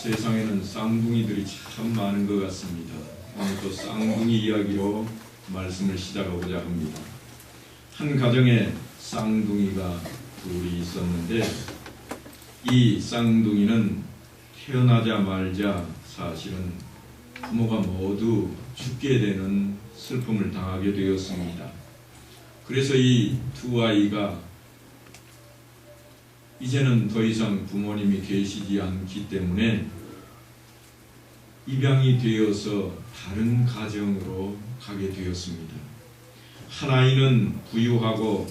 세상에는 쌍둥이들이 참 많은 것 같습니다. 오늘 또 쌍둥이 이야기로 말씀을 시작하고자 합니다. 한 가정에 쌍둥이가 둘이 있었는데 이 쌍둥이는 태어나자마자 사실은 부모가 모두 죽게 되는 슬픔을 당하게 되었습니다. 그래서 이 두 아이가 이제는 더 이상 부모님이 계시지 않기 때문에 입양이 되어서 다른 가정으로 가게 되었습니다. 한 아이는 부유하고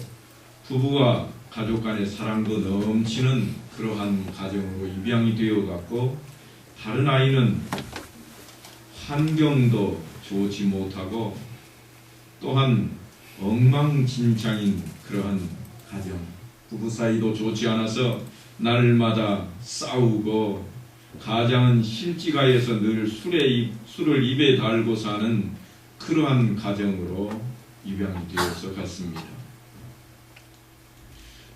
부부와 가족 간의 사랑도 넘치는 그러한 가정으로 입양이 되어갔고, 다른 아이는 환경도 좋지 못하고 또한 엉망진창인 그러한 가정, 부부 사이도 좋지 않아서 날마다 싸우고 가장은 실지가에서 늘 술을 입에 달고 사는 그러한 가정으로 입양이 되어서 갔습니다.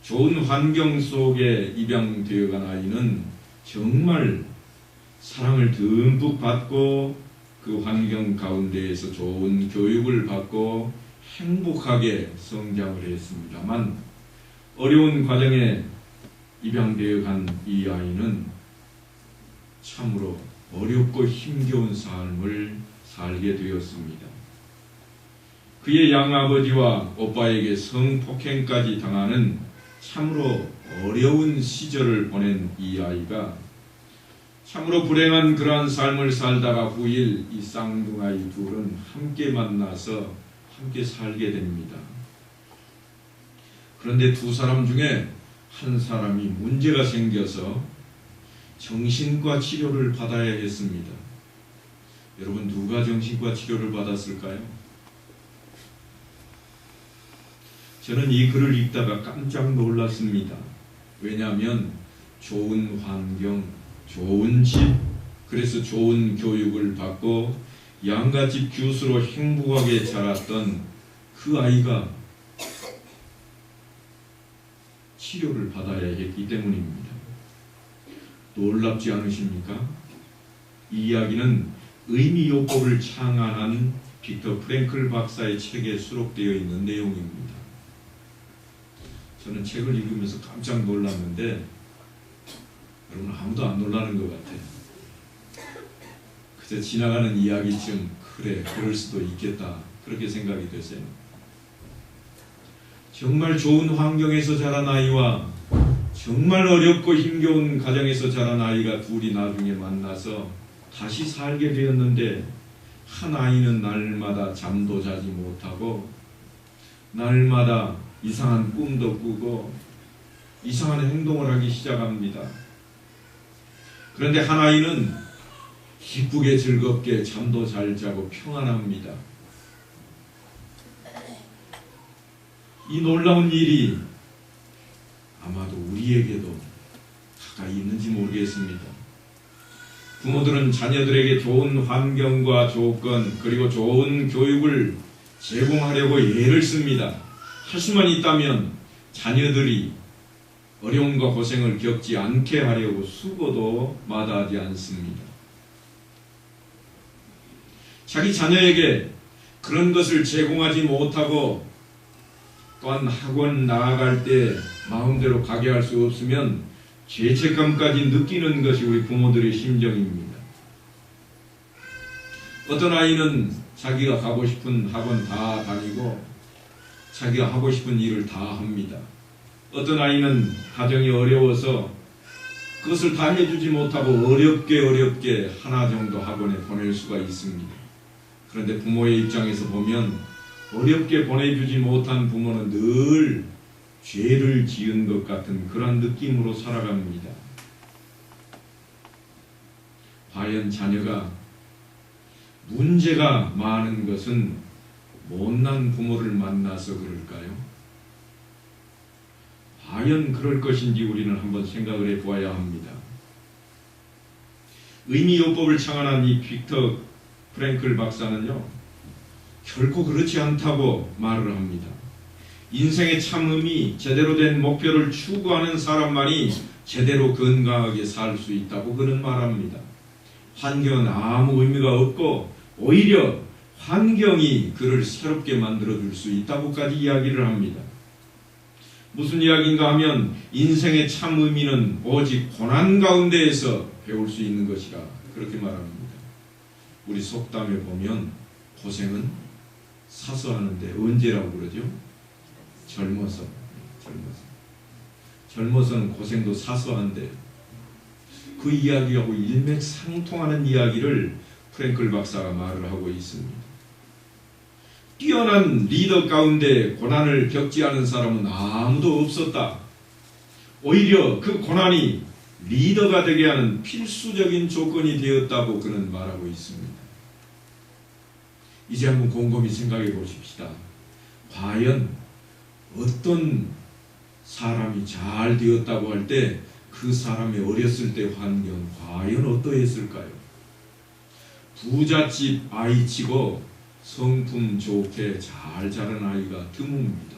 좋은 환경 속에 입양되어 간 아이는 정말 사랑을 듬뿍 받고 그 환경 가운데에서 좋은 교육을 받고 행복하게 성장을 했습니다만, 어려운 과정에 입양되어 간 이 아이는 참으로 어렵고 힘겨운 삶을 살게 되었습니다. 그의 양아버지와 오빠에게 성폭행까지 당하는 참으로 어려운 시절을 보낸 이 아이가 참으로 불행한 그러한 삶을 살다가 후일 이 쌍둥아이 둘은 함께 만나서 함께 살게 됩니다. 그런데 두 사람 중에 한 사람이 문제가 생겨서 정신과 치료를 받아야 했습니다. 여러분, 누가 정신과 치료를 받았을까요? 저는 이 글을 읽다가 깜짝 놀랐습니다. 왜냐하면 좋은 환경, 좋은 집, 그래서 좋은 교육을 받고 양가집 교수로 행복하게 자랐던 그 아이가 치료를 받아야 했기 때문입니다. 놀랍지 않으십니까? 이 이야기는 의미요법을 창안한 빅터 프랭클 박사의 책에 수록되어 있는 내용입니다. 저는 책을 읽으면서 깜짝 놀랐는데 여러분 아무도 안 놀라는 것 같아요. 그저 지나가는 이야기쯤 그래 그럴 수도 있겠다 그렇게 생각이 됐어요. 정말 좋은 환경에서 자란 아이와 정말 어렵고 힘겨운 가정에서 자란 아이가 둘이 나중에 만나서 다시 살게 되었는데, 한 아이는 날마다 잠도 자지 못하고 날마다 이상한 꿈도 꾸고 이상한 행동을 하기 시작합니다. 그런데 한 아이는 기쁘게 즐겁게 잠도 잘 자고 평안합니다. 이 놀라운 일이 아마도 우리에게도 가까이 있는지 모르겠습니다. 부모들은 자녀들에게 좋은 환경과 조건 그리고 좋은 교육을 제공하려고 애를 씁니다. 할 수만 있다면 자녀들이 어려움과 고생을 겪지 않게 하려고 수고도 마다하지 않습니다. 자기 자녀에게 그런 것을 제공하지 못하고 또한 학원 나아갈 때 마음대로 가게 할 수 없으면 죄책감까지 느끼는 것이 우리 부모들의 심정입니다. 어떤 아이는 자기가 가고 싶은 학원 다 다니고 자기가 하고 싶은 일을 다 합니다. 어떤 아이는 가정이 어려워서 그것을 다 해주지 못하고 어렵게 하나 정도 학원에 보낼 수가 있습니다. 그런데 부모의 입장에서 보면 어렵게 보내주지 못한 부모는 늘 죄를 지은 것 같은 그런 느낌으로 살아갑니다. 과연 자녀가 문제가 많은 것은 못난 부모를 만나서 그럴까요? 과연 그럴 것인지 우리는 한번 생각을 해보아야 합니다. 의미요법을 창안한 이 빅터 프랭클 박사는요, 결코 그렇지 않다고 말을 합니다. 인생의 참음이 제대로 된 목표를 추구하는 사람만이 제대로 건강하게 살 수 있다고 그는 말합니다. 환경은 아무 의미가 없고 오히려 환경이 그를 새롭게 만들어줄 수 있다고까지 이야기를 합니다. 무슨 이야기인가 하면 인생의 참 의미는 오직 고난 가운데에서 배울 수 있는 것이라 그렇게 말합니다. 우리 속담에 보면 고생은 사서 하는데 언제라고 그러죠? 젊어서는 고생도 사서 한대. 그 이야기하고 일맥상통하는 이야기를 프랭클 박사가 말을 하고 있습니다. 뛰어난 리더 가운데 고난을 겪지 않은 사람은 아무도 없었다. 오히려 그 고난이 리더가 되게 하는 필수적인 조건이 되었다고 그는 말하고 있습니다. 이제 한번 곰곰이 생각해 보십시다. 과연 어떤 사람이 잘 되었다고 할 때 그 사람의 어렸을 때 환경 과연 어떠했을까요? 부잣집 아이치고 성품 좋게 잘 자란 아이가 드뭅니다.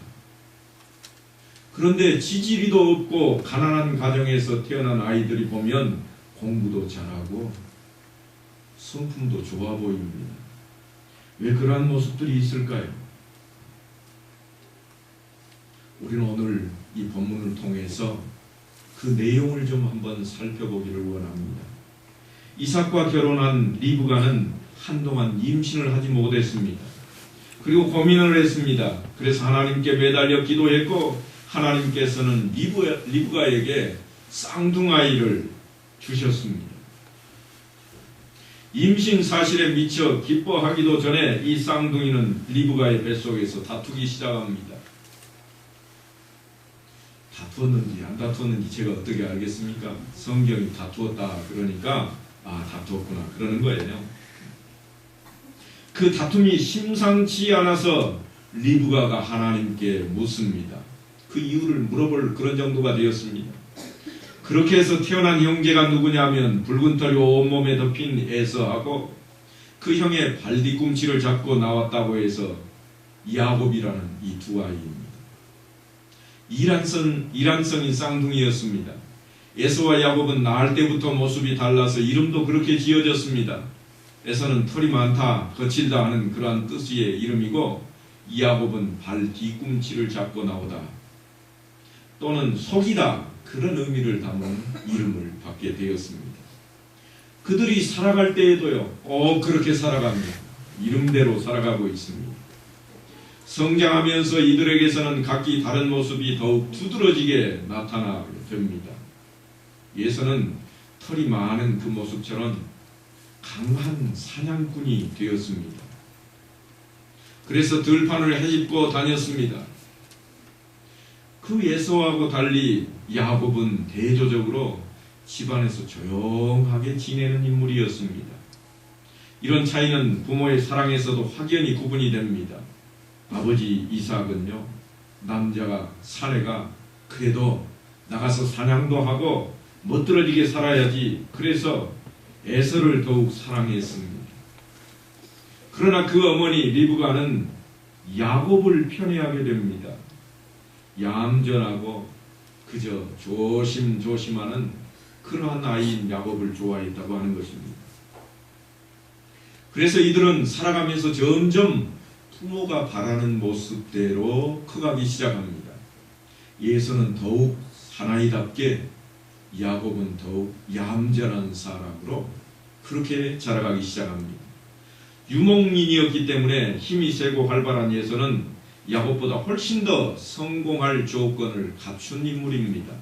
그런데 지지리도 없고 가난한 가정에서 태어난 아이들이 보면 공부도 잘하고 성품도 좋아 보입니다. 왜 그러한 모습들이 있을까요? 우리는 오늘 이 본문을 통해서 그 내용을 좀 한번 살펴보기를 원합니다. 이삭과 결혼한 리브가는 한동안 임신을 하지 못했습니다. 그리고 고민을 했습니다. 그래서 하나님께 매달려 기도했고 하나님께서는 리브가에게 쌍둥아이를 주셨습니다. 임신 사실에 미처 기뻐하기도 전에 이 쌍둥이는 리브가의 뱃속에서 다투기 시작합니다. 다투었는지 안 다투었는지 제가 어떻게 알겠습니까? 성경이 다투었다 그러니까 다투었구나 그러는 거예요. 그 다툼이 심상치 않아서 리브가가 하나님께 묻습니다. 그 이유를 물어볼 그런 정도가 되었습니다. 그렇게 해서 태어난 형제가 누구냐면 붉은 털이 온몸에 덮인 에서하고 그 형의 발뒤꿈치를 잡고 나왔다고 해서 야곱이라는 이 두 아이입니다. 이란성인 쌍둥이였습니다. 에서와 야곱은 낳을 때부터 모습이 달라서 이름도 그렇게 지어졌습니다. 에서는 털이 많다, 거칠다 하는 그러한 뜻의 이름이고 야곱은 발 뒤꿈치를 잡고 나오다 또는 속이다 그런 의미를 담은 이름을 받게 되었습니다. 그들이 살아갈 때에도요 그렇게 살아갑니다. 이름대로 살아가고 있습니다. 성장하면서 이들에게서는 각기 다른 모습이 더욱 두드러지게 나타나게 됩니다. 예서는 털이 많은 그 모습처럼 강한 사냥꾼이 되었습니다. 그래서 들판을 헤집고 다녔습니다. 그 에서하고 달리 야곱은 대조적으로 집안에서 조용하게 지내는 인물이었습니다. 이런 차이는 부모의 사랑에서도 확연히 구분이 됩니다. 아버지 이삭은요 남자가 사내가 그래도 나가서 사냥도 하고 멋들어지게 살아야지 그래서 에서를 더욱 사랑했습니다. 그러나 그 어머니 리브가는 야곱을 편애하게 됩니다. 얌전하고 그저 조심조심하는 그러한 아이인 야곱을 좋아했다고 하는 것입니다. 그래서 이들은 살아가면서 점점 부모가 바라는 모습대로 커가기 시작합니다. 예서는 더욱 사나이답게 야곱은 더욱 얌전한 사람으로 그렇게 자라가기 시작합니다. 유목민이었기 때문에 힘이 세고 활발한 예서는 야곱보다 훨씬 더 성공할 조건을 갖춘 인물입니다.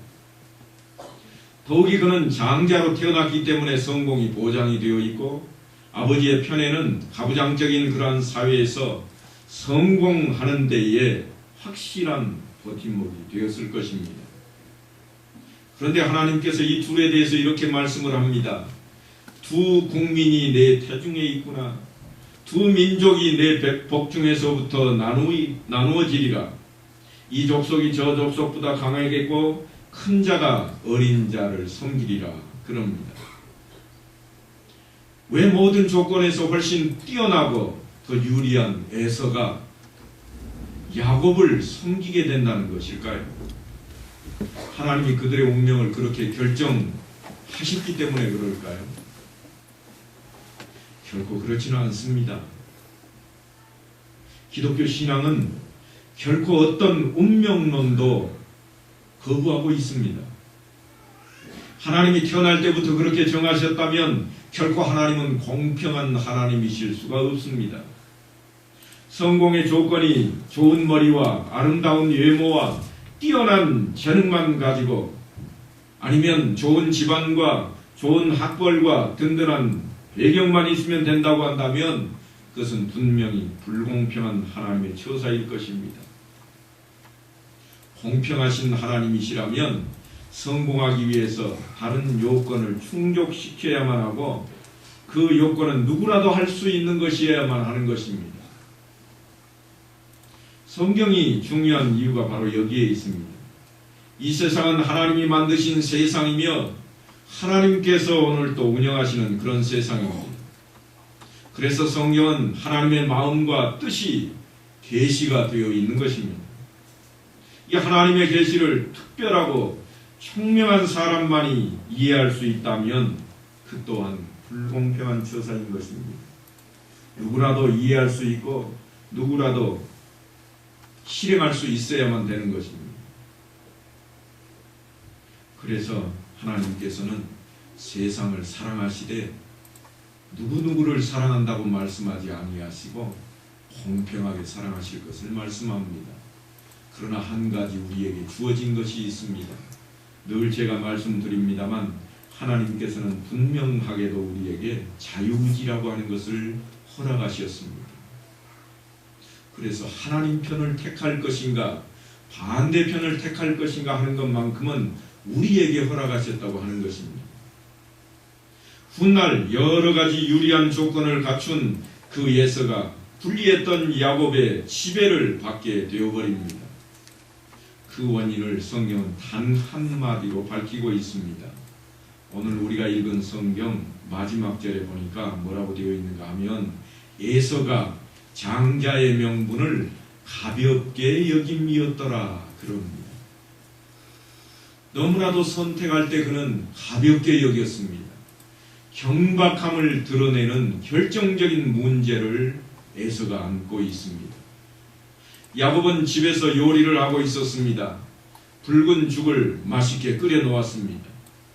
더욱이 그는 장자로 태어났기 때문에 성공이 보장이 되어 있고 아버지의 편에는 가부장적인 그러한 사회에서 성공하는 데에 확실한 버팀목이 되었을 것입니다. 그런데 하나님께서 이 둘에 대해서 이렇게 말씀을 합니다. 두 국민이 내 태중에 있구나. 두 민족이 내 복중에서부터 나누어지리라. 이 족속이 저 족속보다 강하겠고 큰 자가 어린 자를 섬기리라. 그럽니다. 왜 모든 조건에서 훨씬 뛰어나고 더 유리한 에서가 야곱을 섬기게 된다는 것일까요? 하나님이 그들의 운명을 그렇게 결정하셨기 때문에 그럴까요? 결코 그렇지는 않습니다. 기독교 신앙은 결코 어떤 운명론도 거부하고 있습니다. 하나님이 태어날 때부터 그렇게 정하셨다면 결코 하나님은 공평한 하나님이실 수가 없습니다. 성공의 조건이 좋은 머리와 아름다운 외모와 뛰어난 재능만 가지고 아니면 좋은 집안과 좋은 학벌과 든든한 배경만 있으면 된다고 한다면 그것은 분명히 불공평한 하나님의 처사일 것입니다. 공평하신 하나님이시라면 성공하기 위해서 다른 요건을 충족시켜야만 하고 그 요건은 누구라도 할 수 있는 것이어야만 하는 것입니다. 성경이 중요한 이유가 바로 여기에 있습니다. 이 세상은 하나님이 만드신 세상이며 하나님께서 오늘 또 운영하시는 그런 세상입니다. 그래서 성경은 하나님의 마음과 뜻이 계시가 되어 있는 것입니다. 이 하나님의 계시를 특별하고 총명한 사람만이 이해할 수 있다면 그 또한 불공평한 처사인 것입니다. 누구라도 이해할 수 있고 누구라도 실행할 수 있어야만 되는 것입니다. 그래서 하나님께서는 세상을 사랑하시되 누구누구를 사랑한다고 말씀하지 아니하시고 공평하게 사랑하실 것을 말씀합니다. 그러나 한 가지 우리에게 주어진 것이 있습니다. 늘 제가 말씀드립니다만 하나님께서는 분명하게도 우리에게 자유의지라고 하는 것을 허락하셨습니다. 그래서 하나님 편을 택할 것인가 반대편을 택할 것인가 하는 것만큼은 우리에게 허락하셨다고 하는 것입니다. 훗날 여러 가지 유리한 조건을 갖춘 그 에서가 불리했던 야곱의 지배를 받게 되어버립니다. 그 원인을 성경은 단 한마디로 밝히고 있습니다. 오늘 우리가 읽은 성경 마지막 절에 보니까 뭐라고 되어 있는가 하면 에서가 장자의 명분을 가볍게 여김이었더라 그럽니다. 너무나도 선택할 때 그는 가볍게 여겼습니다. 경박함을 드러내는 결정적인 문제를 에서가 안고 있습니다. 야곱은 집에서 요리를 하고 있었습니다. 붉은 죽을 맛있게 끓여 놓았습니다.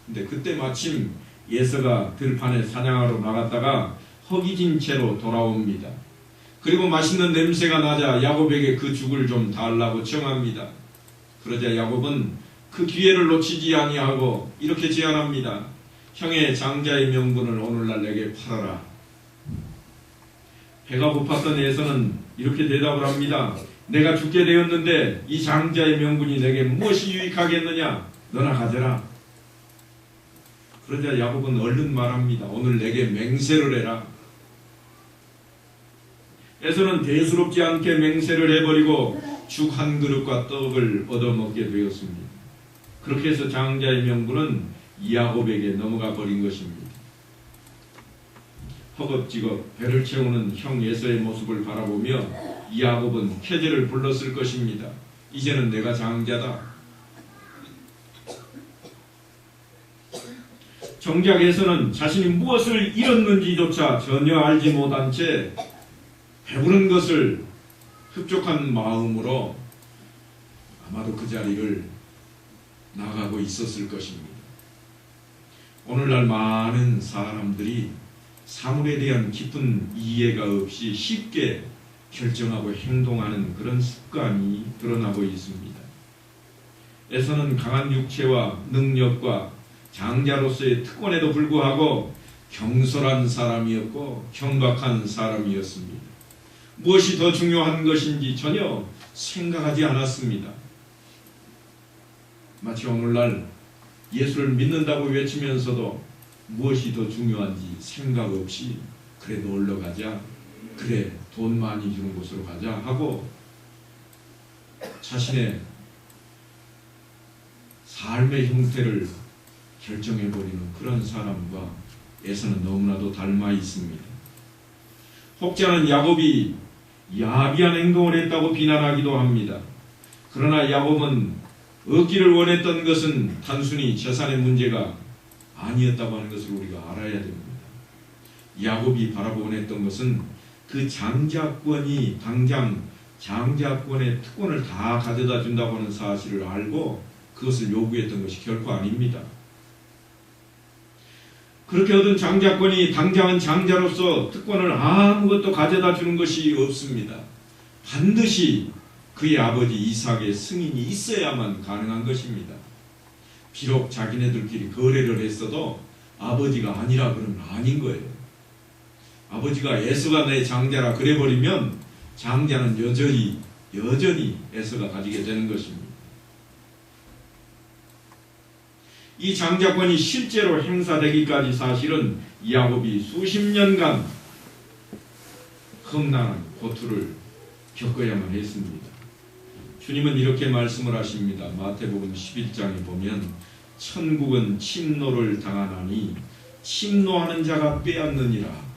근데 그때 마침 에서가 들판에 사냥하러 나갔다가 허기진 채로 돌아옵니다. 그리고 맛있는 냄새가 나자 야곱에게 그 죽을 좀 달라고 청합니다. 그러자 야곱은 그 기회를 놓치지 아니하고 이렇게 제안합니다. 형의 장자의 명분을 오늘날 내게 팔아라. 배가 고팠던 에서는 이렇게 대답을 합니다. 내가 죽게 되었는데 이 장자의 명분이 내게 무엇이 유익하겠느냐? 너나 가져라. 그러자 야곱은 얼른 말합니다. 오늘 내게 맹세를 해라. 에서는 대수롭지 않게 맹세를 해버리고 죽 한 그릇과 떡을 얻어먹게 되었습니다. 그렇게 해서 장자의 명분은 야곱에게 넘어가 버린 것입니다. 허겁지겁 배를 채우는 형 에서의 모습을 바라보며 야곱은 캐제를 불렀을 것입니다. 이제는 내가 장자다. 정작 에서는 자신이 무엇을 잃었는지조차 전혀 알지 못한 채 배부른 것을 흡족한 마음으로 아마도 그 자리를 나가고 있었을 것입니다. 오늘날 많은 사람들이 사물에 대한 깊은 이해가 없이 쉽게 결정하고 행동하는 그런 습관이 드러나고 있습니다. 에서는 강한 육체와 능력과 장자로서의 특권에도 불구하고 경솔한 사람이었고 경박한 사람이었습니다. 무엇이 더 중요한 것인지 전혀 생각하지 않았습니다. 마치 오늘날 예수를 믿는다고 외치면서도 무엇이 더 중요한지 생각 없이 그래 놀러 가자, 그래 돈 많이 주는 곳으로 가자 하고 자신의 삶의 형태를 결정해버리는 그런 사람과 에서는 너무나도 닮아 있습니다. 혹자는 야곱이 야비한 행동을 했다고 비난하기도 합니다. 그러나 야곱은 얻기를 원했던 것은 단순히 재산의 문제가 아니었다고 하는 것을 우리가 알아야 됩니다. 야곱이 바라고 원했던 것은 그 장자권이 당장 장자권의 특권을 다 가져다 준다고 하는 사실을 알고 그것을 요구했던 것이 결코 아닙니다. 그렇게 얻은 장자권이 당장은 장자로서 특권을 아무것도 가져다 주는 것이 없습니다. 반드시 그의 아버지 이삭의 승인이 있어야만 가능한 것입니다. 비록 자기네들끼리 거래를 했어도 아버지가 아니라 그러면 아닌 거예요. 아버지가 에서가 내 장자라 그래버리면 장자는 여전히 에서가 가지게 되는 것입니다. 이 장자권이 실제로 행사되기까지 사실은 야곱이 수십 년간 험난한 고투를 겪어야만 했습니다. 주님은 이렇게 말씀을 하십니다. 마태복음 11장에 보면 천국은 침노를 당하나니 침노하는 자가 빼앗느니라.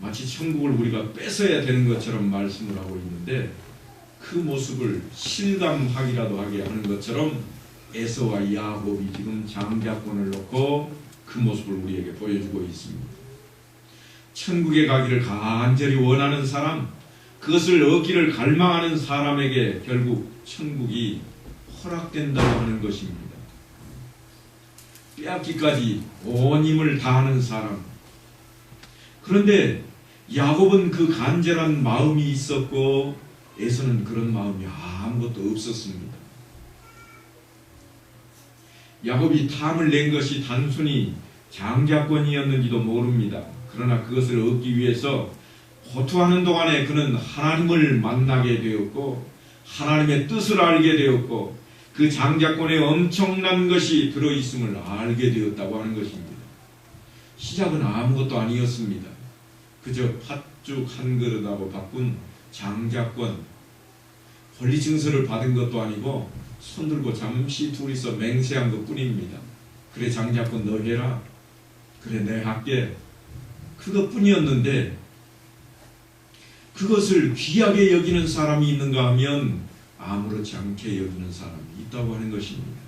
마치 천국을 우리가 뺏어야 되는 것처럼 말씀을 하고 있는데 그 모습을 실감하기라도 하게 하는 것처럼 에서와 야곱이 지금 장자권을 놓고 그 모습을 우리에게 보여주고 있습니다. 천국에 가기를 간절히 원하는 사람, 그것을 얻기를 갈망하는 사람에게 결국 천국이 허락된다고 하는 것입니다. 빼앗기까지 온 힘을 다하는 사람. 그런데 야곱은 그 간절한 마음이 있었고 에서는 그런 마음이 아무것도 없었습니다. 야곱이 탐을 낸 것이 단순히 장자권이었는지도 모릅니다. 그러나 그것을 얻기 위해서 고투하는 동안에 그는 하나님을 만나게 되었고 하나님의 뜻을 알게 되었고 그 장자권에 엄청난 것이 들어있음을 알게 되었다고 하는 것입니다. 시작은 아무것도 아니었습니다. 그저 팥죽 한 그릇하고 바꾼 장자권, 권리 증서를 받은 것도 아니고 손들고 잠시 둘이서 맹세한 것 뿐입니다. 그래 장자권 너 해라. 그래 내 할게. 그것뿐이었는데 그것을 귀하게 여기는 사람이 있는가 하면 아무렇지 않게 여기는 사람이 있다고 하는 것입니다.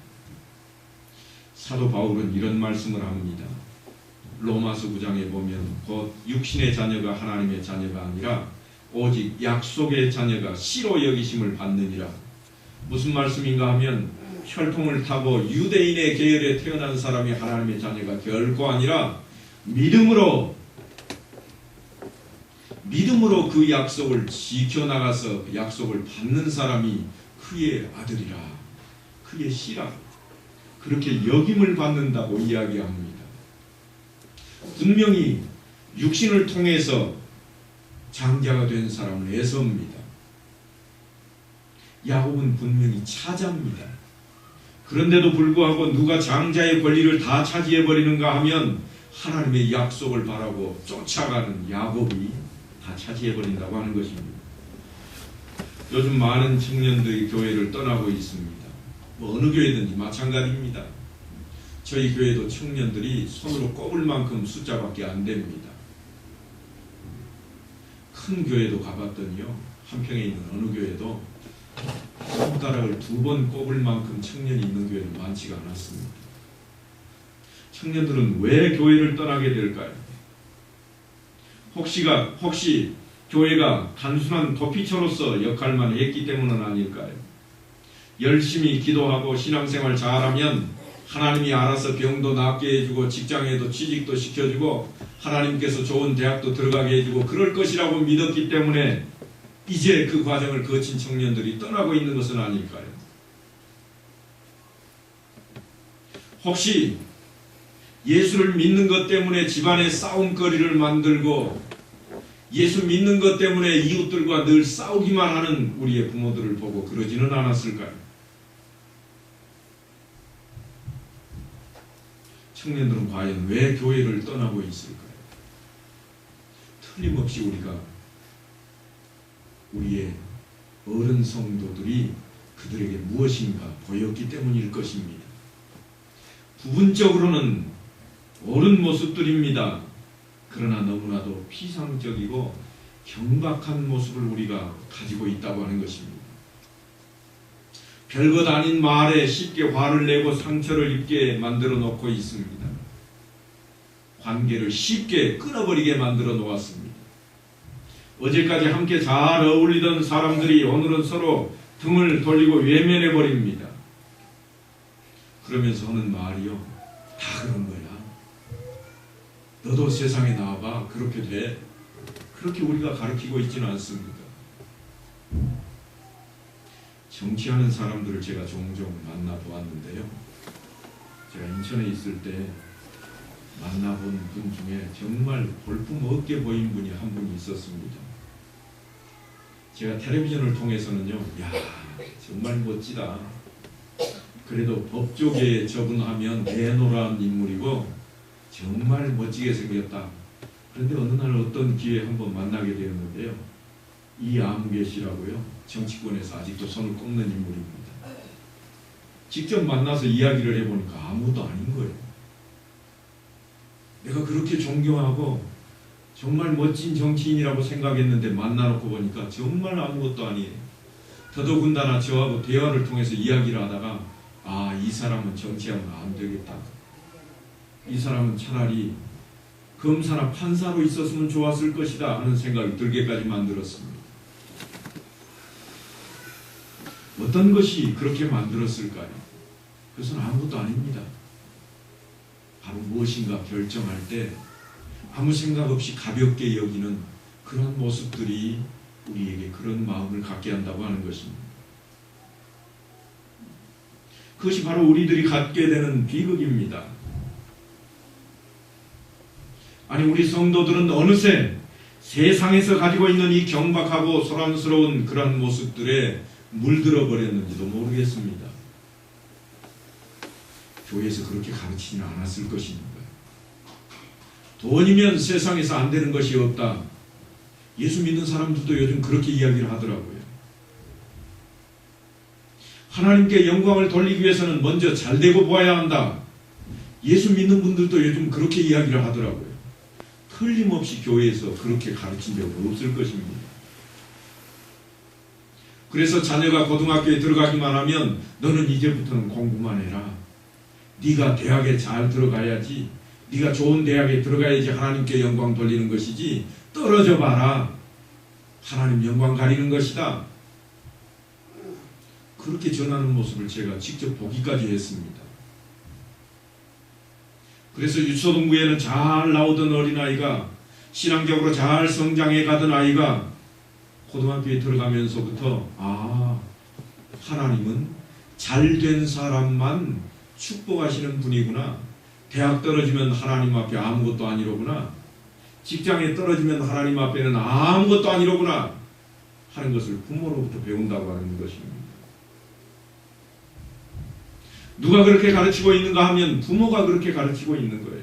사도 바울은 이런 말씀을 합니다. 로마서 9장에 보면 곧 육신의 자녀가 하나님의 자녀가 아니라 오직 약속의 자녀가 씨로 여기심을 받느니라. 무슨 말씀인가 하면 혈통을 타고 유대인의 계열에 태어난 사람이 하나님의 자녀가 결코 아니라 믿음으로 그 약속을 지켜나가서 그 약속을 받는 사람이 그의 아들이라, 그의 씨라, 그렇게 여김을 받는다고 이야기합니다. 분명히 육신을 통해서 장자가 된 사람은 에서입니다. 야곱은 분명히 차자입니다. 그런데도 불구하고 누가 장자의 권리를 다 차지해버리는가 하면 하나님의 약속을 바라고 쫓아가는 야곱이 다 차지해버린다고 하는 것입니다. 요즘 많은 청년들이 교회를 떠나고 있습니다. 어느 교회든지 마찬가지입니다. 저희 교회도 청년들이 손으로 꼽을 만큼 숫자밖에 안 됩니다. 큰 교회도 가봤더니요, 한평에 있는 어느 교회도 손가락을 2번 꼽을 만큼 청년이 있는 교회는 많지가 않았습니다. 청년들은 왜 교회를 떠나게 될까요? 혹시 교회가 단순한 도피처로서 역할만 했기 때문은 아닐까요? 열심히 기도하고 신앙생활 잘하면 하나님이 알아서 병도 낫게 해주고 직장에도 취직도 시켜주고 하나님께서 좋은 대학도 들어가게 해주고 그럴 것이라고 믿었기 때문에 이제 그 과정을 거친 청년들이 떠나고 있는 것은 아닐까요? 혹시 예수를 믿는 것 때문에 집안에 싸움거리를 만들고 예수 믿는 것 때문에 이웃들과 늘 싸우기만 하는 우리의 부모들을 보고 그러지는 않았을까요? 청년들은 과연 왜 교회를 떠나고 있을까요? 틀림없이 우리의 어른 성도들이 그들에게 무엇인가 보였기 때문일 것입니다. 부분적으로는 옳은 모습들입니다. 그러나 너무나도 피상적이고 경박한 모습을 우리가 가지고 있다고 하는 것입니다. 별것 아닌 말에 쉽게 화를 내고 상처를 입게 만들어 놓고 있습니다. 관계를 쉽게 끊어버리게 만들어 놓았습니다. 어제까지 함께 잘 어울리던 사람들이 오늘은 서로 등을 돌리고 외면해 버립니다. 그러면서 하는 말이요, 다 그런 거야. 너도 세상에 나와봐. 그렇게 돼. 그렇게 우리가 가르치고 있지는 않습니다. 정치하는 사람들을 제가 종종 만나보았는데요. 제가 인천에 있을 때 만나본 분 중에 정말 볼품없게 보인 분이 한 분이 있었습니다. 제가 텔레비전을 통해서는요, 야, 정말 멋지다. 그래도 법조계에 적응하면 내노란 인물이고 정말 멋지게 생겼다. 그런데 어느 날 어떤 기회에 한번 만나게 되었는데요. 이아무개 씨라고요. 정치권에서 아직도 손을 꼽는 인물입니다. 직접 만나서 이야기를 해보니까 아무것도 아닌 거예요. 내가 그렇게 존경하고 정말 멋진 정치인이라고 생각했는데 만나놓고 보니까 정말 아무것도 아니에요. 더더군다나 저하고 대화를 통해서 이야기를 하다가 아, 이 사람은 정치하면 안 되겠다. 이 사람은 차라리 검사나 판사로 있었으면 좋았을 것이다 하는 생각이 들게까지 만들었습니다. 어떤 것이 그렇게 만들었을까요? 그것은 아무것도 아닙니다. 바로 무엇인가 결정할 때 아무 생각 없이 가볍게 여기는 그런 모습들이 우리에게 그런 마음을 갖게 한다고 하는 것입니다. 그것이 바로 우리들이 갖게 되는 비극입니다. 아니, 우리 성도들은 어느새 세상에서 가지고 있는 이 경박하고 소란스러운 그런 모습들에 물들어 버렸는지도 모르겠습니다. 교회에서 그렇게 가르치지는 않았을 것입니다. 돈이면 세상에서 안 되는 것이 없다. 예수 믿는 사람들도 요즘 그렇게 이야기를 하더라고요. 하나님께 영광을 돌리기 위해서는 먼저 잘되고 보아야 한다. 예수 믿는 분들도 요즘 그렇게 이야기를 하더라고요. 틀림없이 교회에서 그렇게 가르친 적은 없을 것입니다. 그래서 자녀가 고등학교에 들어가기만 하면 너는 이제부터는 공부만 해라. 네가 대학에 잘 들어가야지. 네가 좋은 대학에 들어가야지 하나님께 영광 돌리는 것이지. 떨어져 봐라. 하나님 영광 가리는 것이다. 그렇게 전하는 모습을 제가 직접 보기까지 했습니다. 그래서 유초등부에는 잘 나오던 어린아이가, 신앙적으로 잘 성장해 가던 아이가 고등학교에 들어가면서부터 아, 하나님은 잘된 사람만 축복하시는 분이구나. 대학 떨어지면 하나님 앞에 아무것도 아니로구나. 직장에 떨어지면 하나님 앞에는 아무것도 아니로구나 하는 것을 부모로부터 배운다고 하는 것입니다. 누가 그렇게 가르치고 있는가 하면 부모가 그렇게 가르치고 있는 거예요.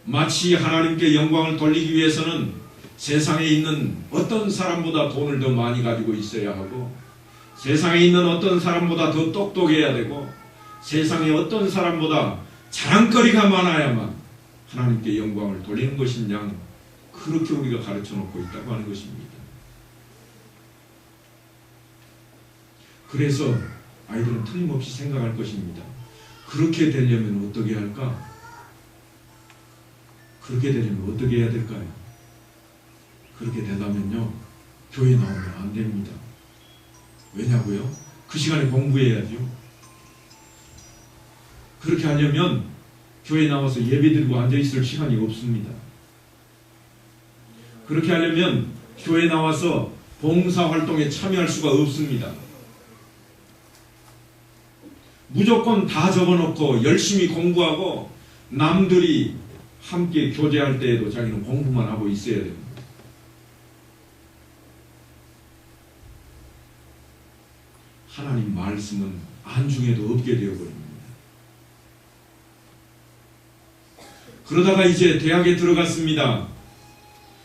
마치 하나님께 영광을 돌리기 위해서는 세상에 있는 어떤 사람보다 돈을 더 많이 가지고 있어야 하고, 세상에 있는 어떤 사람보다 더 똑똑해야 되고, 세상에 어떤 사람보다 자랑거리가 많아야만 하나님께 영광을 돌리는 것이냐, 그렇게 우리가 가르쳐 놓고 있다고 하는 것입니다. 그래서 아이들은 틀림없이 생각할 것입니다. 그렇게 되려면 어떻게 할까? 그렇게 되려면 어떻게 해야 될까요? 그렇게 된다면요, 교회 나오면 안 됩니다. 왜냐고요? 그 시간에 공부해야죠. 그렇게 하려면 교회 나와서 예배드리고 앉아있을 시간이 없습니다. 그렇게 하려면 교회 나와서 봉사활동에 참여할 수가 없습니다. 무조건 다 적어놓고 열심히 공부하고 남들이 함께 교제할 때에도 자기는 공부만 하고 있어야 됩니다. 하나님 말씀은 안중에도 없게 되어버립니다. 그러다가 이제 대학에 들어갔습니다.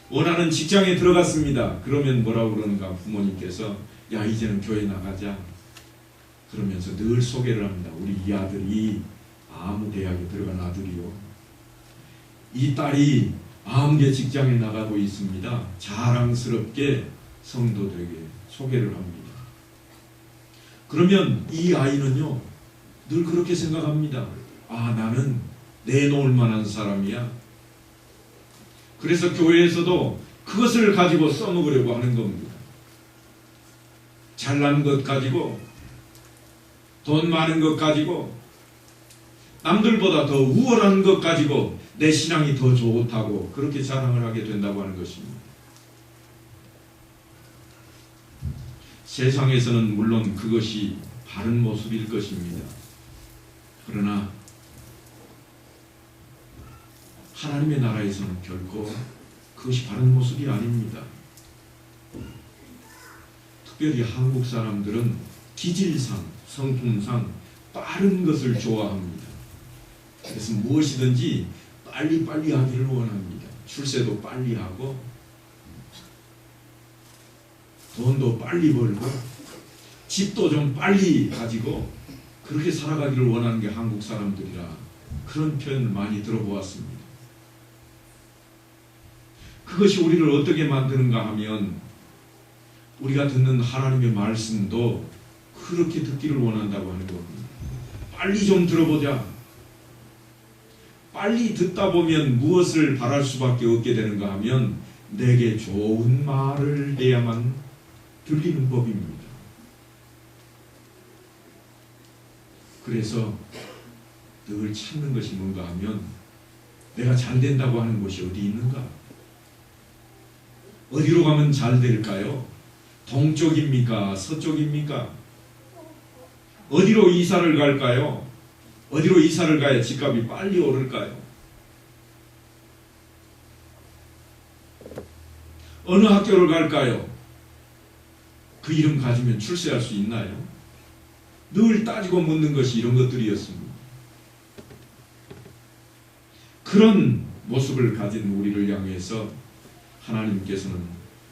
원하는 직장에 들어갔습니다. 그러면 뭐라고 그러는가? 부모님께서 야, 이제는 교회 나가자. 그러면서 늘 소개를 합니다. 우리 이 아들이 아무 대학에 들어간 아들이요. 이 딸이 아무개 직장에 나가고 있습니다. 자랑스럽게 성도들에게 소개를 합니다. 그러면 이 아이는요, 늘 그렇게 생각합니다. 아, 나는 내놓을 만한 사람이야. 그래서 교회에서도 그것을 가지고 써먹으려고 하는 겁니다. 잘난 것 가지고, 돈 많은 것 가지고, 남들보다 더 우월한 것 가지고 내 신앙이 더 좋다고 그렇게 자랑을 하게 된다고 하는 것입니다. 세상에서는 물론 그것이 바른 모습일 것입니다. 그러나 하나님의 나라에서는 결코 그것이 바른 모습이 아닙니다. 특별히 한국 사람들은 기질상, 성품상 빠른 것을 좋아합니다. 그래서 무엇이든지 빨리빨리 하기를 원합니다. 출세도 빨리 하고 돈도 빨리 벌고 집도 좀 빨리 가지고 그렇게 살아가기를 원하는 게 한국 사람들이라 그런 표현을 많이 들어보았습니다. 그것이 우리를 어떻게 만드는가 하면 우리가 듣는 하나님의 말씀도 그렇게 듣기를 원한다고 하는 겁니다. 빨리 좀 들어보자. 빨리 듣다 보면 무엇을 바랄 수밖에 없게 되는가 하면 내게 좋은 말을 해야만 들리는 법입니다. 그래서 늘 찾는 것이 뭔가 하면 내가 잘 된다고 하는 곳이 어디 있는가? 어디로 가면 잘 될까요? 동쪽입니까? 서쪽입니까? 어디로 이사를 갈까요? 어디로 이사를 가야 집값이 빨리 오를까요? 어느 학교를 갈까요? 그 이름 가지면 출세할 수 있나요? 늘 따지고 묻는 것이 이런 것들이었습니다. 그런 모습을 가진 우리를 향해서 하나님께서는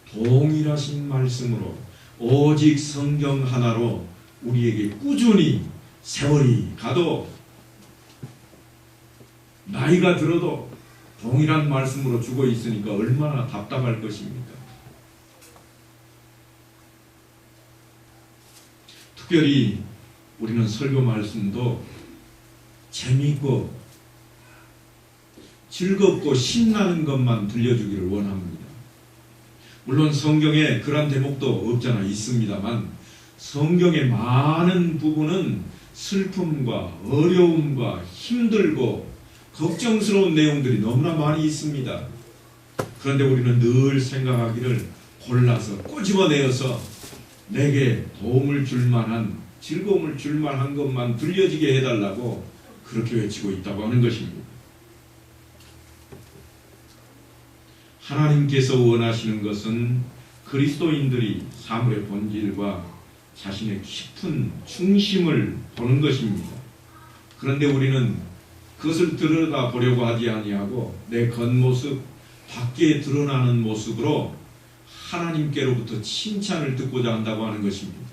동일하신 말씀으로 오직 성경 하나로 우리에게 꾸준히 세월이 가도 나이가 들어도 동일한 말씀으로 주고 있으니까 얼마나 답답할 것입니까? 특별히 우리는 설교 말씀도 재미있고 즐겁고 신나는 것만 들려주기를 원합니다. 물론 성경에 그런 대목도 없잖아 있습니다만 성경의 많은 부분은 슬픔과 어려움과 힘들고 걱정스러운 내용들이 너무나 많이 있습니다. 그런데 우리는 늘 생각하기를 골라서 꼬집어내어서 내게 도움을 줄 만한 즐거움을 줄 만한 것만 들려지게 해달라고 그렇게 외치고 있다고 하는 것입니다. 하나님께서 원하시는 것은 그리스도인들이 사물의 본질과 자신의 깊은 중심을 보는 것입니다. 그런데 우리는 그것을 들여다보려고 하지 아니하고 내 겉모습, 밖에 드러나는 모습으로 하나님께로부터 칭찬을 듣고자 한다고 하는 것입니다.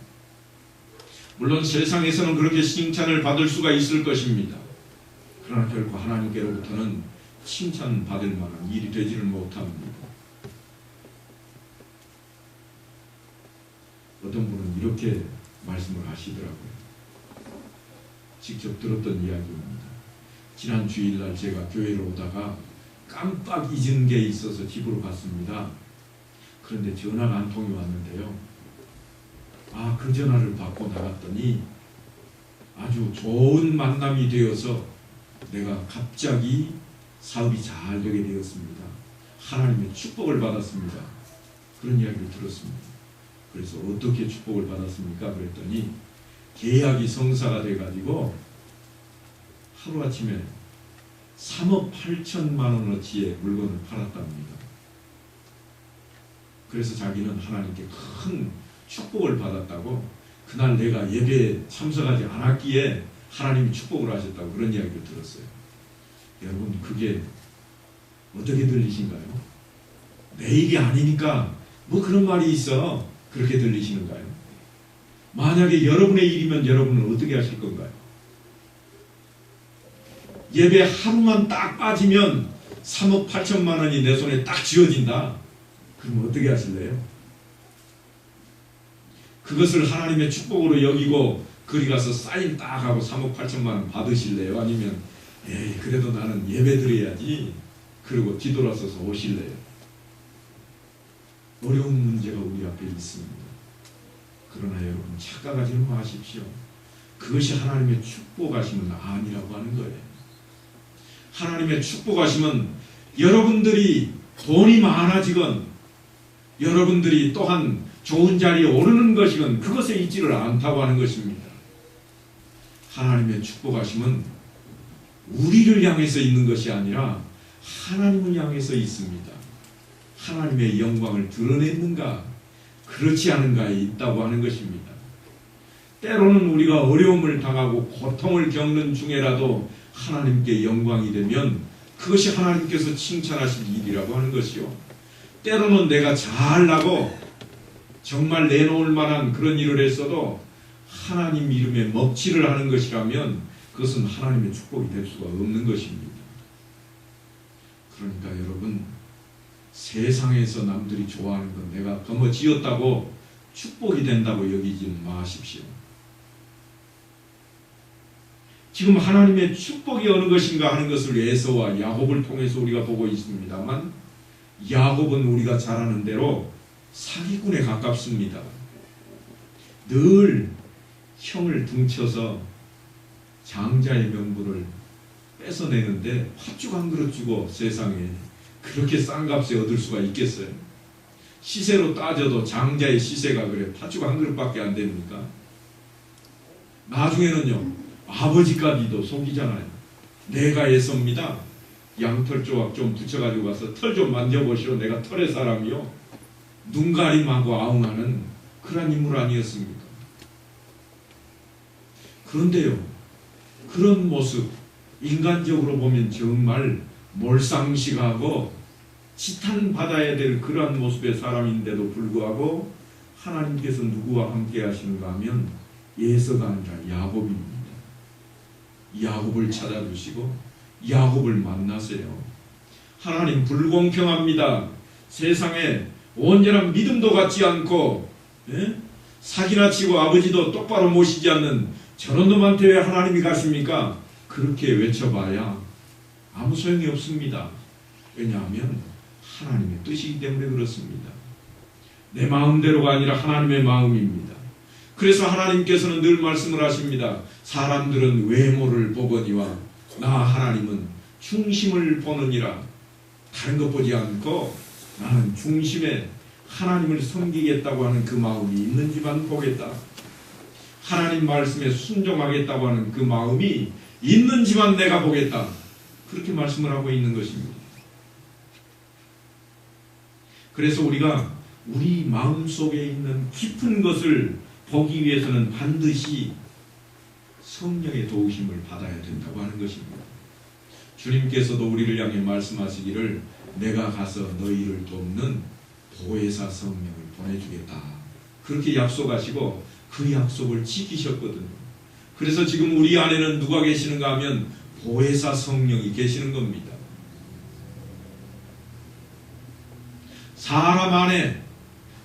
물론 세상에서는 그렇게 칭찬을 받을 수가 있을 것입니다. 그러나 결코 하나님께로부터는 칭찬받을 만한 일이 되지를 못합니다. 어떤 분은 이렇게 말씀을 하시더라고요. 직접 들었던 이야기입니다. 지난 주일날 제가 교회로 오다가 깜빡 잊은 게 있어서 집으로 갔습니다. 그런데 전화가 한 통이 왔는데요. 그 전화를 받고 나갔더니 아주 좋은 만남이 되어서 내가 갑자기 사업이 잘 되게 되었습니다. 하나님의 축복을 받았습니다. 그런 이야기를 들었습니다. 그래서 어떻게 축복을 받았습니까? 그랬더니 계약이 성사가 돼가지고 하루아침에 3억 8천만 원어치의 물건을 팔았답니다. 그래서 자기는 하나님께 큰 축복을 받았다고, 그날 내가 예배에 참석하지 않았기에 하나님이 축복을 하셨다고 그런 이야기를 들었어요. 여러분, 그게 어떻게 들리신가요? 내 일이 아니니까 뭐 그런 말이 있어 그렇게 들리시는가요? 만약에 여러분의 일이면 여러분은 어떻게 하실 건가요? 예배 하루만 딱 빠지면 3억 8천만 원이 내 손에 딱 쥐어진다. 그럼 어떻게 하실래요? 그것을 하나님의 축복으로 여기고 거기 가서 사인 딱 하고 3억 8천만 원 받으실래요? 아니면 에이 그래도 나는 예배 드려야지 그리고 뒤돌아서서 오실래요? 어려운 문제가 우리 앞에 있습니다. 그러나 여러분 착각하지 마십시오. 그것이 하나님의 축복하심은 아니라고 하는 거예요. 하나님의 축복하심은 여러분들이 돈이 많아지건 여러분들이 또한 좋은 자리에 오르는 것이건 그것에 있지를 않다고 하는 것입니다. 하나님의 축복하심은 우리를 향해서 있는 것이 아니라 하나님을 향해서 있습니다. 하나님의 영광을 드러냈는가 그렇지 않은가에 있다고 하는 것입니다. 때로는 우리가 어려움을 당하고 고통을 겪는 중에라도 하나님께 영광이 되면 그것이 하나님께서 칭찬하실 일이라고 하는 것이요. 때로는 내가 잘나고 정말 내놓을 만한 그런 일을 했어도 하나님 이름에 먹칠을 하는 것이라면 그것은 하나님의 축복이 될 수가 없는 것입니다. 그러니까 여러분 세상에서 남들이 좋아하는 건 내가 거머쥐었다고 축복이 된다고 여기지 마십시오. 지금 하나님의 축복이 어느 것인가 하는 것을 에서와 야곱을 통해서 우리가 보고 있습니다만 야곱은 우리가 잘 아는 대로 사기꾼에 가깝습니다. 늘 형을 등쳐서 장자의 명분을 뺏어내는데 팥죽 한 그릇 주고 세상에 그렇게 싼 값에 얻을 수가 있겠어요? 시세로 따져도 장자의 시세가 그래 팥죽 한 그릇밖에 안 됩니까? 나중에는요 아버지까지도 속이잖아요. 내가 애섭니다. 양털 조각 좀 붙여가지고 가서 털 좀 만져보시오. 내가 털의 사람이요. 눈가림하고 아웅하는 그런 인물 아니었습니까? 그런데요 그런 모습 인간적으로 보면 정말 몰상식하고 지탄받아야 될 그러한 모습의 사람인데도 불구하고 하나님께서 누구와 함께 하시는가 하면 에서가 아니라 야곱입니다. 야곱을 찾아주시고 야곱을 만나세요. 하나님 불공평합니다. 세상에 온전한 믿음도 갖지 않고 사기나 치고 아버지도 똑바로 모시지 않는 저런 놈한테 왜 하나님이 가십니까? 그렇게 외쳐봐야 아무 소용이 없습니다. 왜냐하면 하나님의 뜻이기 때문에 그렇습니다. 내 마음대로가 아니라 하나님의 마음입니다. 그래서 하나님께서는 늘 말씀을 하십니다. 사람들은 외모를 보거니와 나 하나님은 중심을 보느니라. 다른 것 보지 않고 나는 중심에 하나님을 섬기겠다고 하는 그 마음이 있는지만 보겠다. 하나님 말씀에 순종하겠다고 하는 그 마음이 있는지만 내가 보겠다. 그렇게 말씀을 하고 있는 것입니다. 그래서 우리가 우리 마음속에 있는 깊은 것을 보기 위해서는 반드시 성령의 도우심을 받아야 된다고 하는 것입니다. 주님께서도 우리를 향해 말씀하시기를 내가 가서 너희를 돕는 보혜사 성령을 보내주겠다. 그렇게 약속하시고 그 약속을 지키셨거든요. 그래서 지금 우리 안에는 누가 계시는가 하면 보혜사 성령이 계시는 겁니다. 사람 안에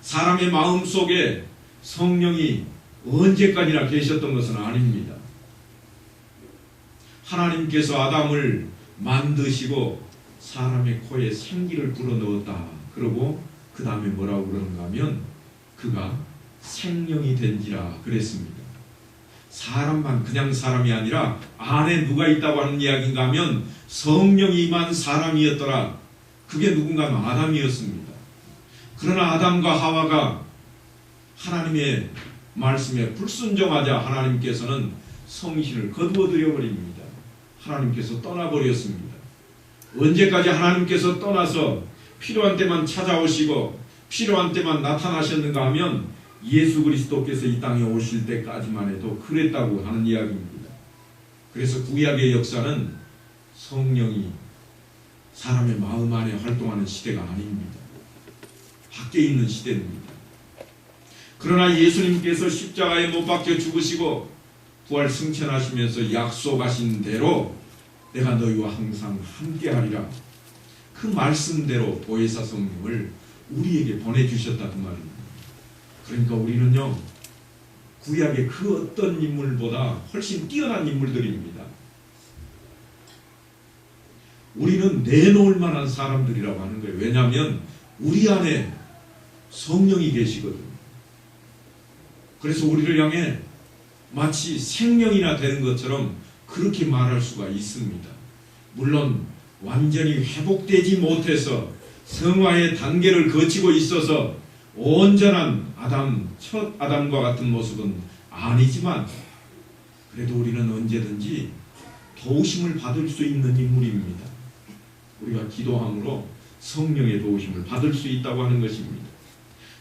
사람의 마음 속에 성령이 언제까지나 계셨던 것은 아닙니다. 하나님께서 아담을 만드시고 사람의 코에 생기를 불어넣었다. 그러고 그 다음에 뭐라고 그러는가 하면 그가 생명이 된지라 그랬습니다. 사람만 그냥 사람이 아니라 안에 누가 있다고 하는 이야기인가 하면 성령이 임한 사람이었더라. 그게 누군가 하면 아담이었습니다. 그러나 아담과 하와가 하나님의 말씀에 불순종하자 하나님께서는 성신을 거두어들여 버립니다. 하나님께서 떠나버렸습니다. 언제까지 하나님께서 떠나서 필요한 때만 찾아오시고 필요한 때만 나타나셨는가 하면 예수 그리스도께서 이 땅에 오실 때까지만 해도 그랬다고 하는 이야기입니다. 그래서 구약의 역사는 성령이 사람의 마음 안에 활동하는 시대가 아닙니다. 밖에 있는 시대입니다. 그러나 예수님께서 십자가에 못 박혀 죽으시고 부활 승천하시면서 약속하신 대로 내가 너희와 항상 함께하리라. 그 말씀대로 보혜사 성령을 우리에게 보내주셨다 그 말입니다. 그러니까 우리는요 구약의 그 어떤 인물보다 훨씬 뛰어난 인물들입니다. 우리는 내놓을 만한 사람들이라고 하는 거예요. 왜냐하면 우리 안에 성령이 계시거든요. 그래서 우리를 향해 마치 생명이나 되는 것처럼 그렇게 말할 수가 있습니다. 물론 완전히 회복되지 못해서 성화의 단계를 거치고 있어서 온전한 첫 아담과 같은 모습은 아니지만 그래도 우리는 언제든지 도우심을 받을 수 있는 인물입니다. 우리가 기도함으로 성령의 도우심을 받을 수 있다고 하는 것입니다.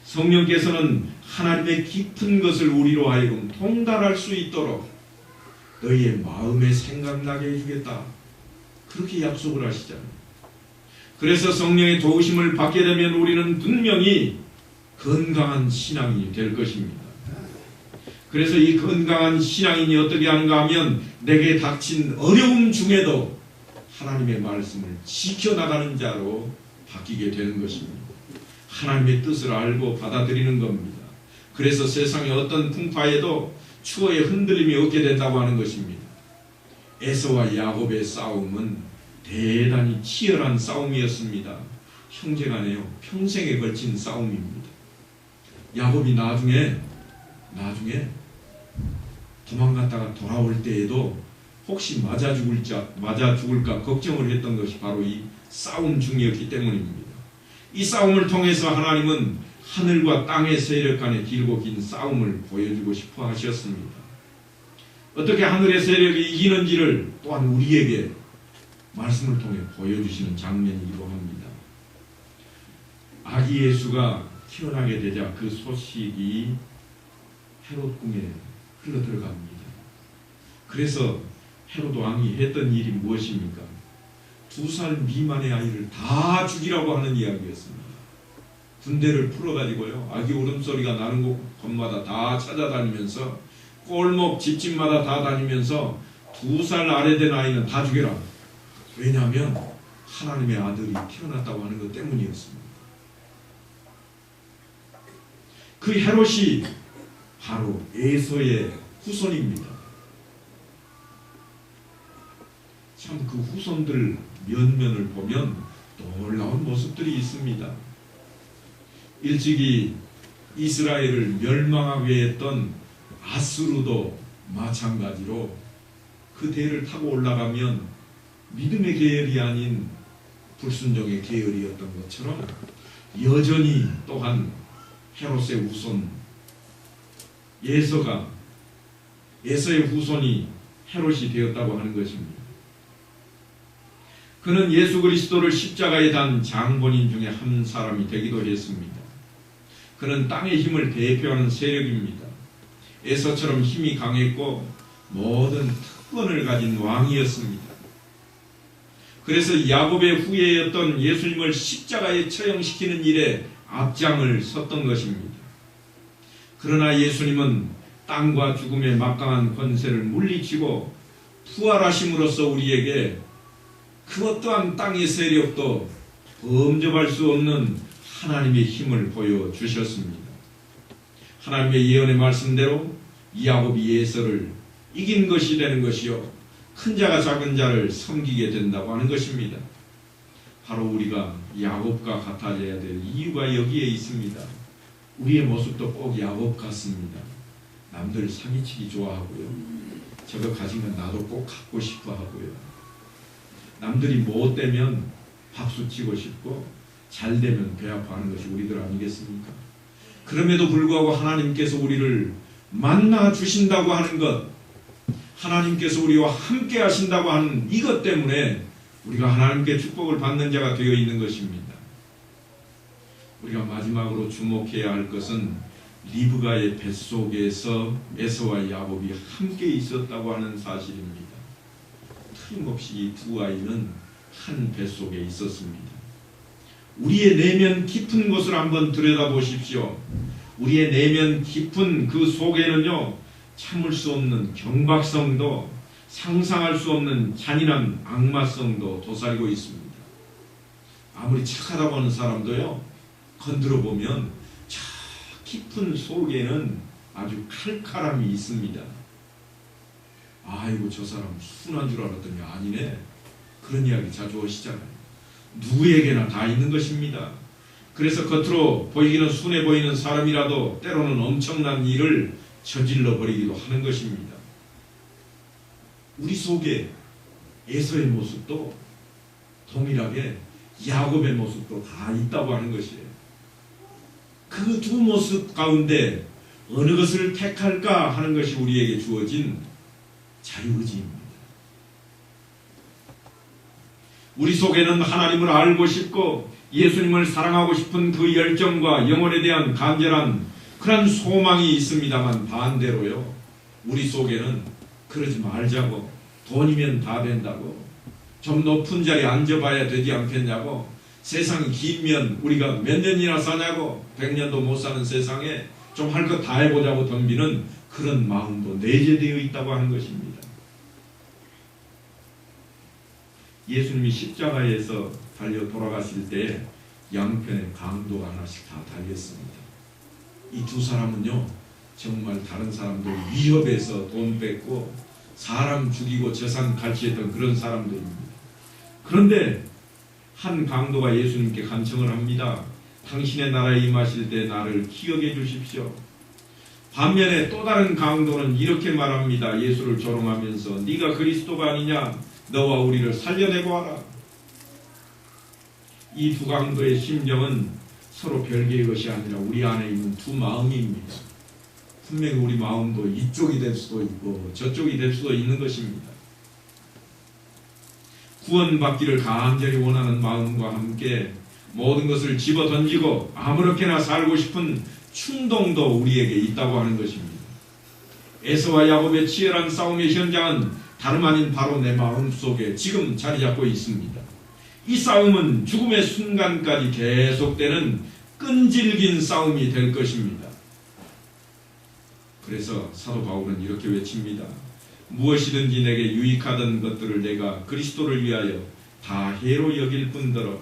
성령께서는 하나님의 깊은 것을 우리로 하여금 통달할 수 있도록 너희의 마음에 생각나게 해주겠다. 그렇게 약속을 하시잖아요. 그래서 성령의 도우심을 받게 되면 우리는 분명히 건강한 신앙인이 될 것입니다. 그래서 이 건강한 신앙인이 어떻게 하는가 하면 내게 닥친 어려움 중에도 하나님의 말씀을 지켜나가는 자로 바뀌게 되는 것입니다. 하나님의 뜻을 알고 받아들이는 겁니다. 그래서 세상의 어떤 풍파에도 추호의 흔들림이 없게 된다고 하는 것입니다. 에서와 야곱의 싸움은 대단히 치열한 싸움이었습니다. 형제간에요. 평생에 걸친 싸움입니다. 야곱이 나중에 도망갔다가 돌아올 때에도 혹시 맞아 죽을까 걱정을 했던 것이 바로 이 싸움 중이었기 때문입니다. 이 싸움을 통해서 하나님은 하늘과 땅의 세력 간의 길고 긴 싸움을 보여주고 싶어 하셨습니다. 어떻게 하늘의 세력이 이기는지를 또한 우리에게 말씀을 통해 보여주시는 장면이기도 합니다. 아기 예수가 태어나게 되자 그 소식이 헤롯 궁에 흘러들어갑니다. 그래서 헤롯 왕이 했던 일이 무엇입니까? 2살 미만의 아이를 다 죽이라고 하는 이야기였습니다. 군대를 풀어가지고요, 아기 울음소리가 나는 곳마다 다 찾아다니면서 골목 집집마다 다 다니면서 2살 아래 된 아이는 다 죽여라. 왜냐하면 하나님의 아들이 태어났다고 하는 것 때문이었습니다. 그 헤롯이 바로 에서의 후손입니다. 참 그 후손들 면면을 보면 놀라운 모습들이 있습니다. 일찍이 이스라엘을 멸망하게 했던 아수르도 마찬가지로 그 대를 타고 올라가면 믿음의 계열이 아닌 불순종의 계열이었던 것처럼 여전히 또한 헤롯의 후손 에서의 후손이 헤롯이 되었다고 하는 것입니다. 그는 예수 그리스도를 십자가에 단 장본인 중에 한 사람이 되기도 했습니다. 그는 땅의 힘을 대표하는 세력입니다. 에서처럼 힘이 강했고 모든 특권을 가진 왕이었습니다. 그래서 야곱의 후예였던 예수님을 십자가에 처형시키는 일에 앞장을 섰던 것입니다. 그러나 예수님은 땅과 죽음의 막강한 권세를 물리치고 부활하심으로써 우리에게 그 어떠한 땅의 세력도 범접할 수 없는 하나님의 힘을 보여주셨습니다. 하나님의 예언의 말씀대로 야곱이 에서를 이긴 것이 되는 것이요, 큰 자가 작은 자를 섬기게 된다고 하는 것입니다. 바로 우리가 야곱과 같아져야 될 이유가 여기에 있습니다. 우리의 모습도 꼭 야곱 같습니다. 남들 사기치기 좋아하고요, 저거 가진 건 나도 꼭 갖고 싶어 하고요, 남들이 못되면 박수치고 싶고 잘되면 배 아파하는 것이 우리들 아니겠습니까? 그럼에도 불구하고 하나님께서 우리를 만나 주신다고 하는 것, 하나님께서 우리와 함께 하신다고 하는 이것 때문에 우리가 하나님께 축복을 받는 자가 되어 있는 것입니다. 우리가 마지막으로 주목해야 할 것은 리브가의 뱃속에서 에서와 야곱이 함께 있었다고 하는 사실입니다. 틀림없이 이 두 아이는 한 뱃속에 있었습니다. 우리의 내면 깊은 곳을 한번 들여다보십시오. 우리의 내면 깊은 그 속에는요, 참을 수 없는 경박성도, 상상할 수 없는 잔인한 악마성도 도사리고 있습니다. 아무리 착하다고 하는 사람도요, 건드려 보면 저 깊은 속에는 아주 칼칼함이 있습니다. 아이고 저 사람 순한 줄 알았더니 아니네. 그런 이야기 자주 하시잖아요. 누구에게나 다 있는 것입니다. 그래서 겉으로 보이기는 순해 보이는 사람이라도 때로는 엄청난 일을 저질러 버리기도 하는 것입니다. 우리 속에 에서의 모습도 동일하게 야곱의 모습도 다 있다고 하는 것이에요. 그 두 모습 가운데 어느 것을 택할까 하는 것이 우리에게 주어진 자유의지입니다. 우리 속에는 하나님을 알고 싶고 예수님을 사랑하고 싶은 그 열정과 영혼에 대한 간절한 그런 소망이 있습니다만, 반대로요, 우리 속에는 그러지 말자고, 돈이면 다 된다고, 좀 높은 자리에 앉아봐야 되지 않겠냐고, 세상이 길면 우리가 몇 년이나 사냐고, 100년도 못 사는 세상에 좀 할 것 다 해보자고 덤비는 그런 마음도 내재되어 있다고 하는 것입니다. 예수님이 십자가에서 달려 돌아가실 때 양편에 강도가 하나씩 다 달렸습니다. 이 두 사람은요, 정말 다른 사람들 위협해서 돈 뺏고 사람 죽이고 재산 갈취했던 그런 사람들입니다. 그런데 한 강도가 예수님께 간청을 합니다. 당신의 나라에 임하실 때 나를 기억해 주십시오. 반면에 또 다른 강도는 이렇게 말합니다. 예수를 조롱하면서 네가 그리스도가 아니냐? 너와 우리를 살려내고 와라. 이 두 강도의 심정은 서로 별개의 것이 아니라 우리 안에 있는 두 마음입니다. 분명히 우리 마음도 이쪽이 될 수도 있고 저쪽이 될 수도 있는 것입니다. 구원받기를 간절히 원하는 마음과 함께 모든 것을 집어던지고 아무렇게나 살고 싶은 충동도 우리에게 있다고 하는 것입니다. 에서와 야곱의 치열한 싸움의 현장은 다름 아닌 바로 내 마음속에 지금 자리 잡고 있습니다. 이 싸움은 죽음의 순간까지 계속되는 끈질긴 싸움이 될 것입니다. 그래서 사도 바울은 이렇게 외칩니다. 무엇이든지 내게 유익하던 것들을 내가 그리스도를 위하여 다 해로 여길 뿐더러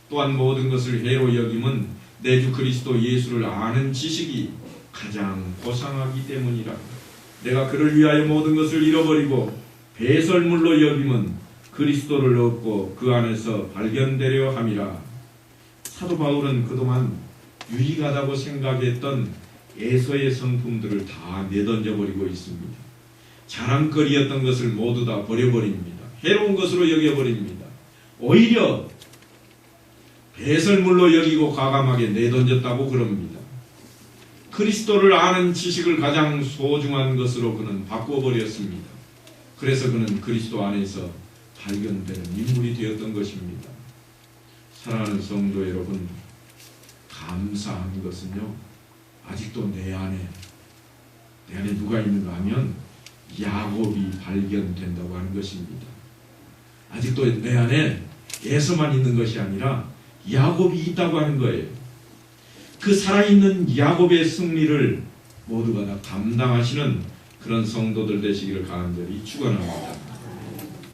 또한 모든 것을 해로 여김은 내 주 그리스도 예수를 아는 지식이 가장 고상하기 때문이라. 내가 그를 위하여 모든 것을 잃어버리고 배설물로 여김은 그리스도를 얻고 그 안에서 발견되려 함이라. 사도 바울은 그동안 유익하다고 생각했던 에서의 성품들을 다 내던져버리고 있습니다. 자랑거리였던 것을 모두 다 버려버립니다. 해로운 것으로 여겨버립니다. 오히려 배설물로 여기고 과감하게 내던졌다고 그럽니다. 그리스도를 아는 지식을 가장 소중한 것으로 그는 바꿔버렸습니다. 그래서 그는 그리스도 안에서 발견되는 인물이 되었던 것입니다. 사랑하는 성도 여러분, 감사한 것은요, 아직도 내 안에 누가 있는가 하면 야곱이 발견된다고 하는 것입니다. 아직도 내 안에 에서만 있는 것이 아니라 야곱이 있다고 하는 거예요. 그 살아있는 야곱의 승리를 모두가 다 감당하시는 그런 성도들 되시기를 간절히 축원합니다.